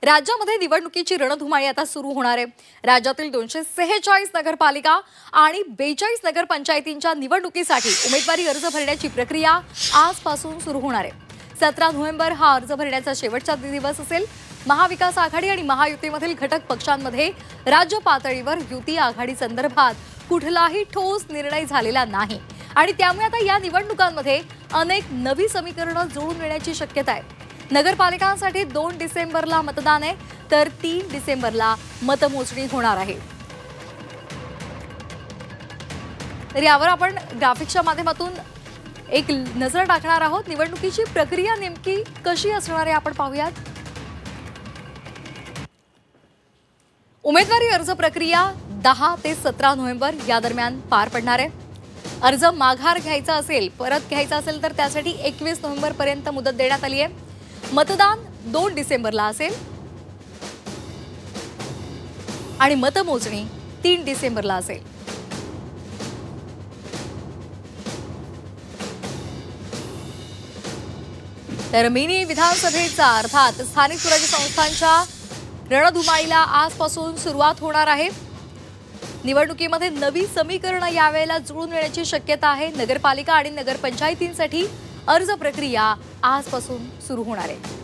राज्यामध्ये निवडणुकीची रणधुमाळी आता सुरू होणार आहे। राज्यातील 246 नगरपालिका आणि 42 नगरपंचायतींच्या निवडणुकीसाठी उमेदवारी अर्ज भरण्याची प्रक्रिया आजपासून सुरू होणार आहे। 17 नोव्हेंबर हा अर्ज भरण्याचा शेवटचा दिवस असेल। महाविकास आघाडी आणि महायुतीमधील घटक पक्षांमध्ये राज्य पातळीवर युती आघाडी संदर्भात कुठलाही ठोस निर्णय झालेला नाही आणि त्यामुळे आता या निवडणुकांमध्ये अनेक नवी समीकरणं जुळून येण्याची शक्यता आहे। नगरपालिकांसाठी 2 डिसेंबरला मतदान आहे तर 3 डिसेंबरला मतमोजणी होणार आहे। तर यावर आपण ग्राफिक्सच्या माध्यमातून एक नजर टाकणार आहोत। निवडणुकीची प्रक्रिया नेमकी कशी असणार आहे आपण पाहूयात। उमेदवारी अर्ज प्रक्रिया 10 ते 17 नोव्हेंबर या दरम्यान पार पडणार आहे। अर्ज माघार घ्यायचा असेल, परत घ्यायचा असेल तर त्यासाठी 21 नोव्हेंबर पर्यंत मुदत देण्यात आली आहे। मतदान 2 डिसेंबरला असेल आणि मतमोजणी 3 डिसेंबरला असेल। तर मिनी विधानसभेचा अर्थात स्थानिक स्वराज्य संस्थांच्या रणधुमाळीला आजपासून सुरुवात होणार आहे। निवडणुकीमध्ये नवी समीकरणं यावेळेला जुळून येण्याची शक्यता आहे। नगरपालिका आणि नगरपंचायतींसाठी अर्ज प्रक्रिया आजपासून सुरू होणार आहे।